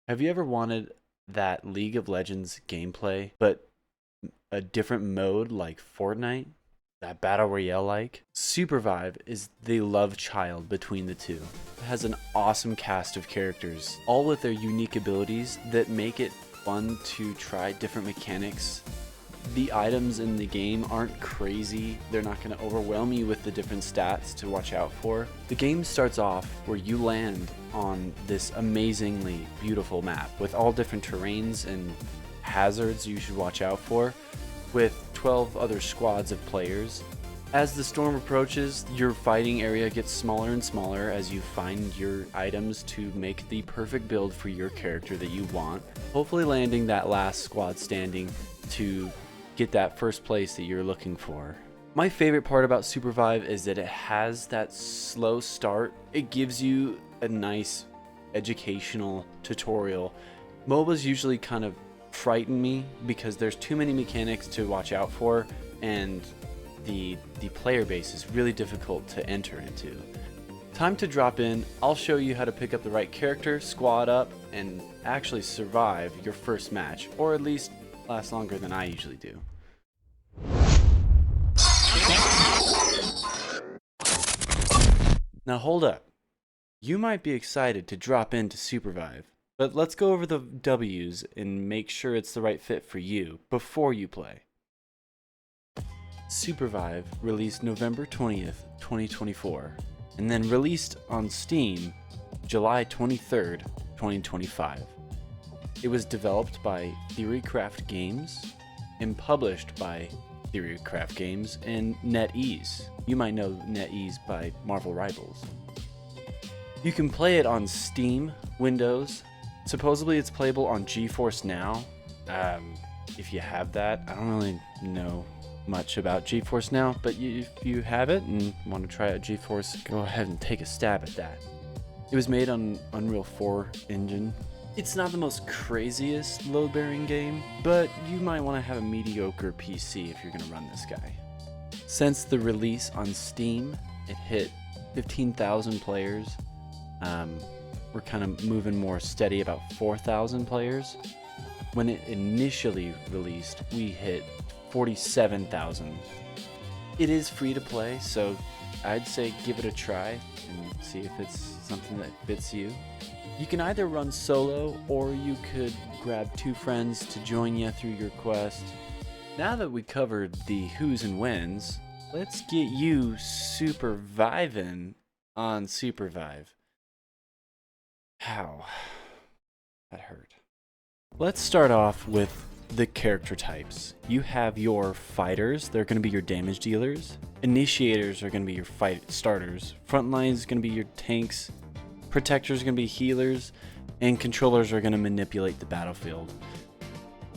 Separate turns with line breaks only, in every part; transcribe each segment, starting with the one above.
Have you ever wanted that League of Legends gameplay, but a different mode like Fortnite? That Battle Royale like? Supervive is the love child between the two. It has an awesome cast of characters, all with their unique abilities that make it fun to try different mechanics. The items in the game aren't crazy. They're not going to overwhelm you with the different stats to watch out for. The game starts off where you land on this amazingly beautiful map with all different terrains and hazards you should watch out for, with 12 other squads of players. As the storm approaches, your fighting area gets smaller and smaller as you find your items to make the perfect build for your character that you want, hopefully landing that last squad standing to get that first place that you're looking for. My favorite part about Supervive is that it has that slow start. It gives you a nice educational tutorial. MOBAs usually kind of frighten me because there's too many mechanics to watch out for, and the player base is really difficult to enter into. Time to drop in. I'll show you how to pick up the right character, squad up, and actually survive your first match, or at least last longer than I usually do. Now hold up. You might be excited to drop into Supervive, but let's go over the W's and make sure it's the right fit for you before you play. Supervive released November 20th, 2024, and then released on Steam July 23rd, 2025. It was developed by Theorycraft Games and published by Theorycraft Games and NetEase. You might know NetEase by Marvel Rivals. You can play it on Steam, Windows. Supposedly it's playable on GeForce Now. If you have that, I don't really know much about GeForce Now, but if you have it and want to try out GeForce, go ahead and take a stab at that. It was made on Unreal 4 engine. It's not the most craziest load-bearing game, but you might want to have a mediocre PC if you're going to run this guy. Since the release on Steam, it hit 15,000 players. We're kind of moving more steady, about 4,000 players. When it initially released, we hit 47,000. It is free to play, so I'd say give it a try and see if it's something that fits you. You can either run solo, or you could grab two friends to join you through your quest. Now that we covered the who's and whens, let's get you Supervivin on Supervive. How? That hurt. Let's start off with the character types. You have your fighters, they're going to be your damage dealers. Initiators are going to be your fight starters. Frontline is going to be your tanks. Protectors are going to be healers, and controllers are going to manipulate the battlefield.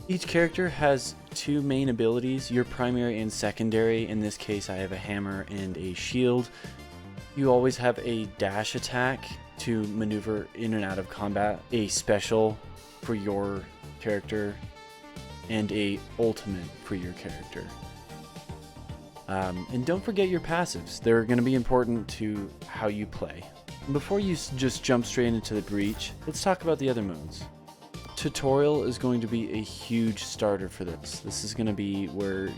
Each character has two main abilities, your primary and secondary. In this case, I have a hammer and a shield. You always have a dash attack to maneuver in and out of combat, a special for your character, and a ultimate for your character. And don't forget your passives. They're going to be important to how you play. Before you just jump straight into the breach, let's talk about the other modes. Tutorial is going to be a huge starter for this. This is going to be where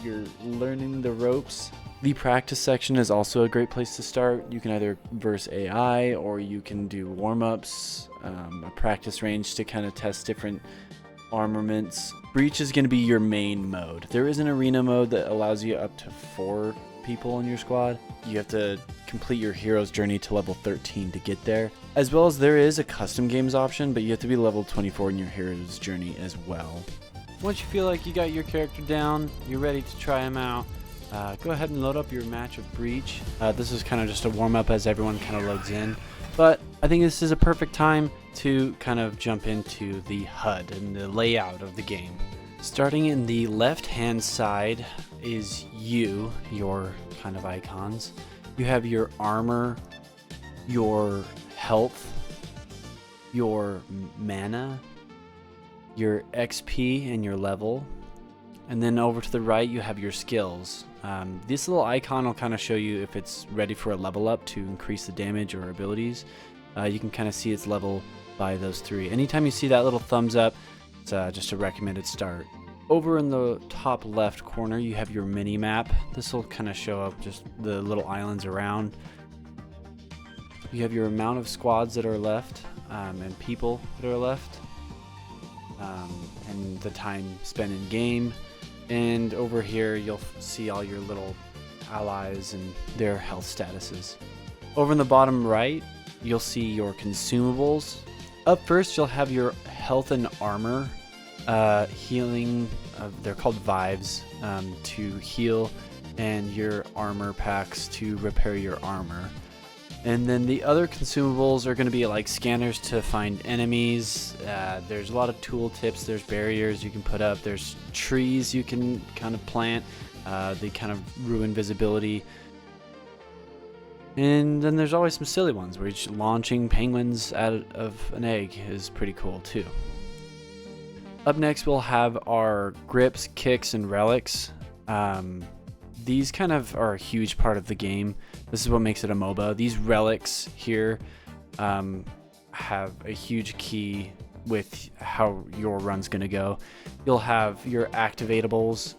you're learning the ropes. The practice section is also a great place to start. You can either verse AI, or you can do warm-ups, a practice range to kind of test different armaments. Breach is going to be your main mode. There is an arena mode that allows you up to 4 people in your squad. You have to complete your hero's journey to level 13 to get there, as well as there is a custom games option, but you have to be level 24 in your hero's journey as well. Once you feel like you got your character down, you're ready to try him out, go ahead and load up your match of Breach. This is kind of just a warm-up as everyone kind of loads in, but I think this is a perfect time to kind of jump into the HUD and the layout of the game. Starting in the left-hand side is your kind of icons. You have your armor, your health, your mana, your XP, and your level. And then over to the right, you have your skills. This little icon will kind of show you if it's ready for a level up to increase the damage or abilities. You can kind of see its level by those 3. Anytime you see that little thumbs up, it's just a recommended start. Over in the top left corner, you have your mini map. This will kind of show up just the little islands around. You have your amount of squads that are left and people that are left, and the time spent in game. And over here, you'll see all your little allies and their health statuses. Over in the bottom right, you'll see your consumables. Up first, you'll have your health and armor healing. They're called Vives to heal, and your armor packs to repair your armor. And then the other consumables are going to be like scanners to find enemies. There's a lot of tool tips. There's barriers you can put up. There's trees you can kind of plant. They kind of ruin visibility. And then there's always some silly ones where you're launching penguins out of an egg is pretty cool too. Up next, we'll have our grips, kicks, and relics. These kind of are a huge part of the game. This is what makes it a MOBA. These relics here have a huge key with how your run's gonna go. You'll have your activatables.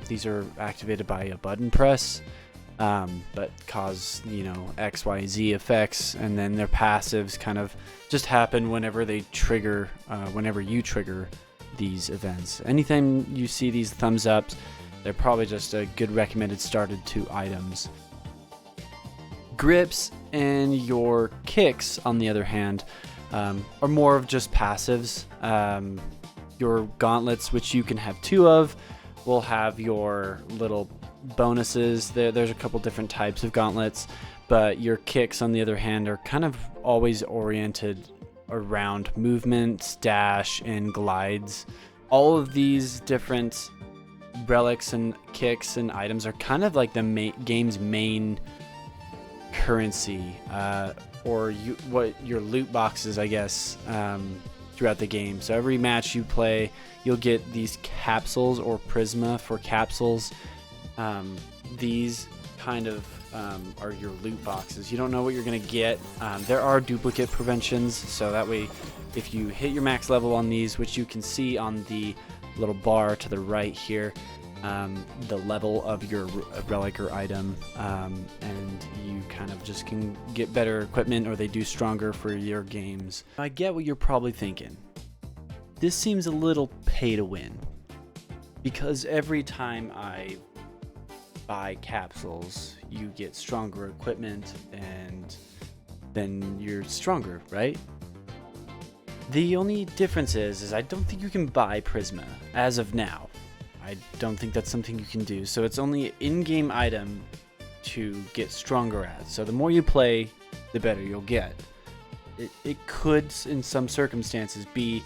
These are activated by a button press, but cause, you know, X, Y, Z effects, and then their passives kind of just happen whenever they trigger, whenever you trigger these events. Anytime you see these thumbs ups, they're probably just a good recommended started to items. Grips and your kicks, on the other hand, are more of just passives. Your gauntlets, which you can have 2 of, will have your little bonuses. There's a couple different types of gauntlets, but your kicks, on the other hand, are kind of always oriented around movement, dash, and glides. All of these different relics and kicks and items are kind of like the game's main currency, or what your loot boxes, I guess, throughout the game. So every match you play, you'll get these capsules or prisma for capsules. These kind of are your loot boxes. You don't know what you're gonna get. There are duplicate preventions, so that way if you hit your max level on these, which you can see on the little bar to the right here, the level of your relic or item, and you kind of just can get better equipment, or they do stronger for your games. I get what you're probably thinking. This seems a little pay to win, because every time I buy capsules, you get stronger equipment, and then you're stronger, right? The only difference is I don't think you can buy Prisma as of now. I don't think that's something you can do. So it's only an in-game item to get stronger at. So the more you play, the better you'll get. It could, in some circumstances, be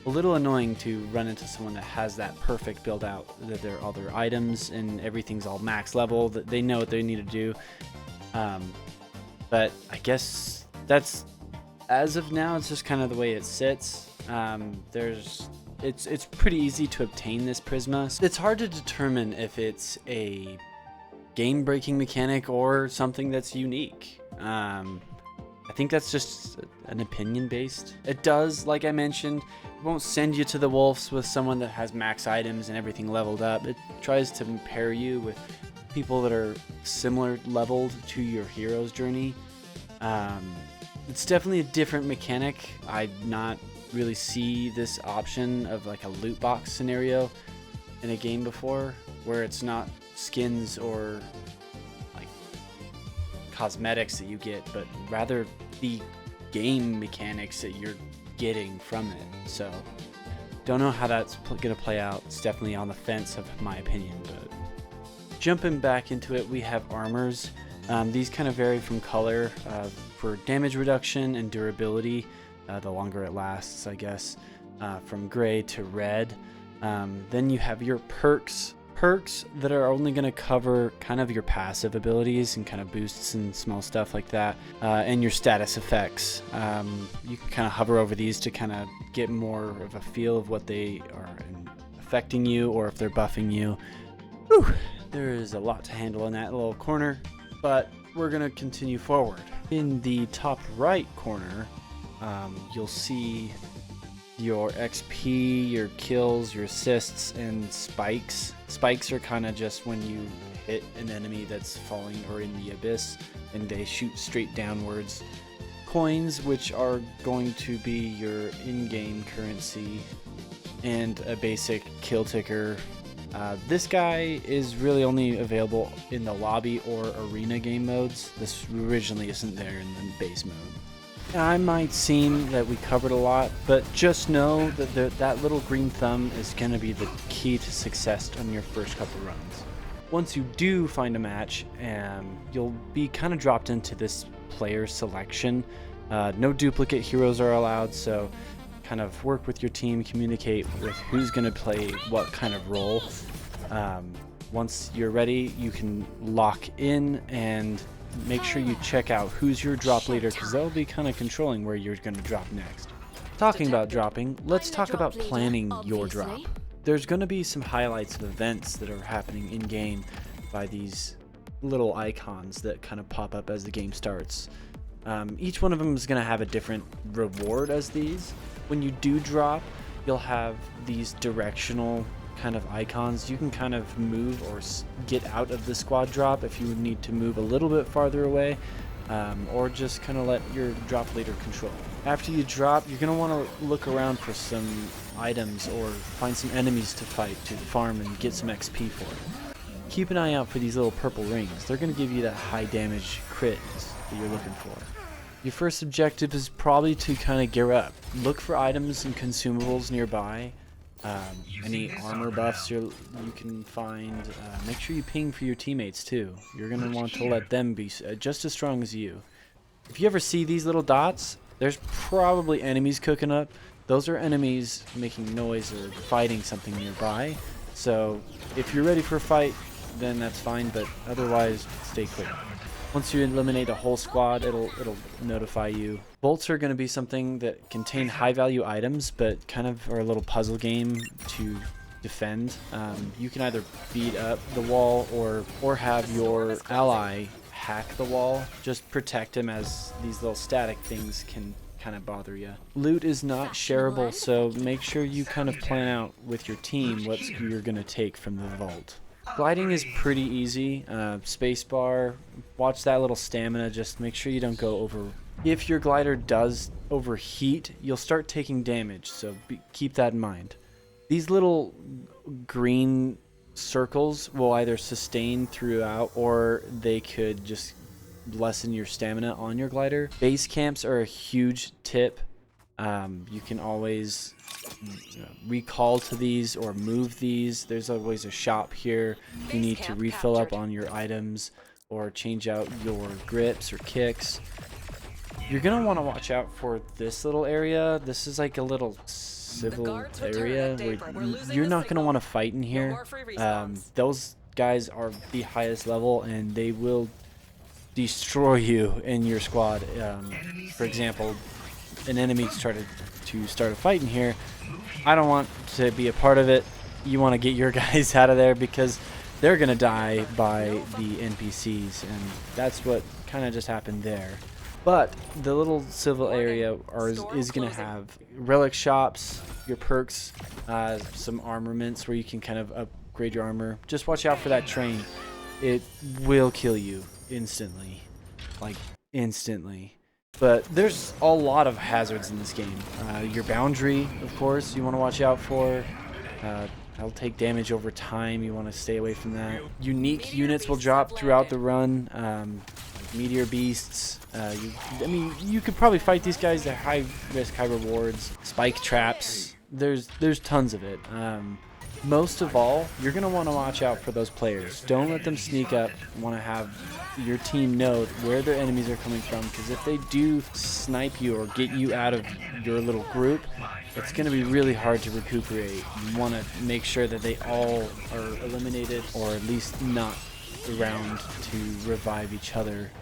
a little annoying to run into someone that has that perfect build out, that they're all their items and everything's all max level, that they know what they need to do. But I guess that's, as of now, it's just kind of the way it sits. It's pretty easy to obtain this Prisma. It's hard to determine if it's a game-breaking mechanic or something that's unique. I think that's just an opinion-based. It does, like I mentioned, it won't send you to the wolves with someone that has max items and everything leveled up. It tries to pair you with people that are similar leveled to your hero's journey. It's definitely a different mechanic. I not really see this option of like a loot box scenario in a game before, where it's not skins or like cosmetics that you get, but rather the game mechanics that you're getting from it. So don't know how that's gonna play out. It's definitely on the fence, of my opinion. But jumping back into it, we have armors. These kind of vary from color for damage reduction and durability, the longer it lasts, I guess, from gray to red. Then you have your perks that are only going to cover kind of your passive abilities and kind of boosts and small stuff like that, and your status effects. You can kind of hover over these to kind of get more of a feel of what they are affecting you, or if they're buffing you. Whew, there is a lot to handle in that little corner, but we're going to continue forward. In the top right corner, you'll see your XP, your kills, your assists, and spikes. Spikes are kind of just when you hit an enemy that's falling or in the abyss and they shoot straight downwards. Coins, which are going to be your in-game currency, and a basic kill ticker. This guy is really only available in the lobby or arena game modes. This originally isn't there in the base mode. I might seem that we covered a lot, but just know that that little green thumb is going to be the key to success on your first couple runs. Once you do find a match, you'll be kind of dropped into this player selection. No duplicate heroes are allowed, so kind of work with your team, communicate with who's going to play what kind of role. Once you're ready, you can lock in and make sure you check out who's your drop leader, because they'll be kind of controlling where you're going to drop next. Talking about dropping, let's talk about planning your drop. There's going to be some highlights of events that are happening in game by these little icons that kind of pop up as the game starts. Each one of them is going to have a different reward as these. When you do drop, you'll have these directional kind of icons. You can kind of move or get out of the squad drop if you need to move a little bit farther away, or just kind of let your drop leader control. After you drop, you're going to want to look around for some items or find some enemies to fight, to farm and get some XP for. Keep an eye out for these little purple rings. They're going to give you that high damage crit that you're looking for. Your first objective is probably to kind of gear up. Look for items and consumables nearby. Any armor buffs you can find. Make sure you ping for your teammates too. You're going to want to let them be just as strong as you. If you ever see these little dots, there's probably enemies cooking up. Those are enemies making noise or fighting something nearby. So if you're ready for a fight, then that's fine, but otherwise stay clear. Once you eliminate a whole squad, it'll notify you. Bolts are going to be something that contain high value items, but kind of are a little puzzle game to defend. You can either beat up the wall or have your ally hack the wall. Just protect him, as these little static things can kind of bother you. Loot is not shareable, so make sure you kind of plan out with your team what you're going to take from the vault. Gliding is pretty easy. Spacebar, watch that little stamina, just make sure you don't go over. If your glider does overheat, you'll start taking damage, so keep that in mind. These little green circles will either sustain throughout, or they could just lessen your stamina on your glider. Base camps are a huge tip. You can always recall to these or move these. There's always a shop here. You need to refill up on your items or change out your grips or kicks. You're gonna want to watch out for this little area. This is like a little civil area where you're not gonna want to fight in here. Those guys are the highest level and they will destroy you in your squad. For example, an enemy started to start a fight in here. I don't want to be a part of it. You want to get your guys out of there because they're gonna die by the NPCs, and that's what kind of just happened there. But the little civil area is gonna have relic shops, your perks, some armaments where you can kind of upgrade your armor. Just watch out for that train. It will kill you instantly, like instantly. But there's a lot of hazards in this game. Your boundary, of course, you want to watch out for. That'll take damage over time. You want to stay away from that. Unique units will drop throughout the run. Like meteor beasts. I mean, you could probably fight these guys. They're high risk, high rewards. Spike traps. There's tons of it. Most of all, you're going to want to watch out for those players. Don't let them sneak up. You want to have your team know where their enemies are coming from, because if they do snipe you or get you out of your little group, it's going to be really hard to recuperate. You want to make sure that they all are eliminated, or at least not around to revive each other.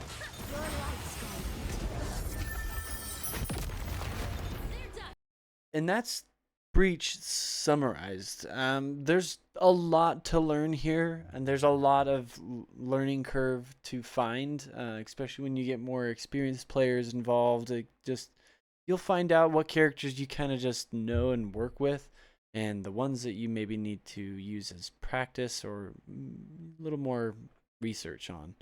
And that's Breach summarized. There's a lot to learn here, and there's a lot of learning curve to find, especially when you get more experienced players involved. It just You'll find out what characters you kind of just know and work with, and the ones that you maybe need to use as practice or a little more research on.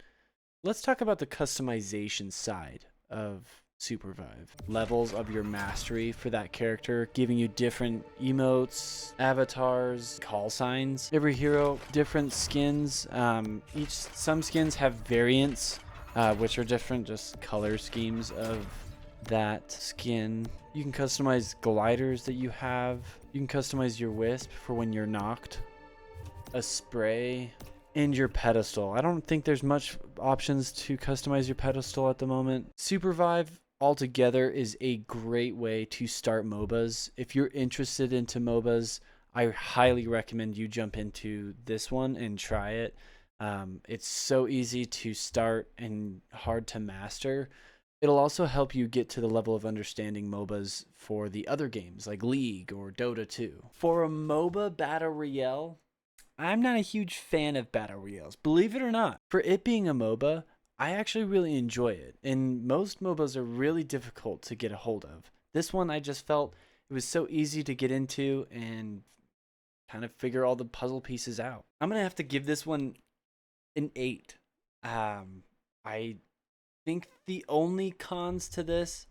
Let's talk about the customization side of Supervive. Levels of your mastery for that character, giving you different emotes, avatars, call signs. Every hero, different skins. Some skins have variants, which are different, just color schemes of that skin. You can customize gliders that you have. You can customize your wisp for when you're knocked, a spray, and your pedestal. I don't think there's much options to customize your pedestal at the moment. Supervive altogether is a great way to start MOBAs. If you're interested into MOBAs, I highly recommend you jump into this one and try it. It's so easy to start and hard to master. It'll also help you get to the level of understanding MOBAs for the other games like League or Dota 2. For a MOBA Battle Royale, I'm not a huge fan of Battle Royales, believe it or not. For it being a MOBA, I actually really enjoy it, and most MOBAs are really difficult to get a hold of. This one, I just felt it was so easy to get into and kind of figure all the puzzle pieces out. I'm going to have to give this one an 8. I think the only cons to this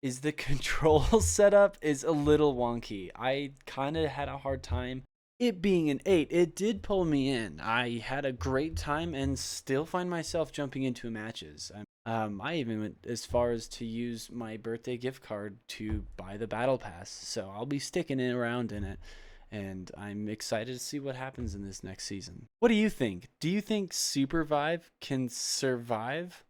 is the control setup is a little wonky. I kind of had a hard time. It being an 8, it did pull me in. I had a great time and still find myself jumping into matches. I even went as far as to use my birthday gift card to buy the battle pass. So I'll be sticking it around in it. And I'm excited to see what happens in this next season. What do you think? Do you think Supervive can survive?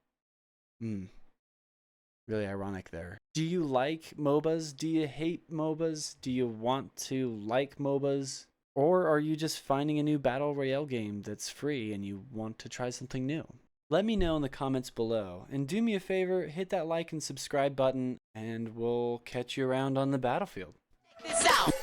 Really ironic there. Do you like MOBAs? Do you hate MOBAs? Do you want to like MOBAs? Or are you just finding a new Battle Royale game that's free and you want to try something new? Let me know in the comments below. And do me a favor, hit that like and subscribe button, and we'll catch you around on the battlefield.
Check this out.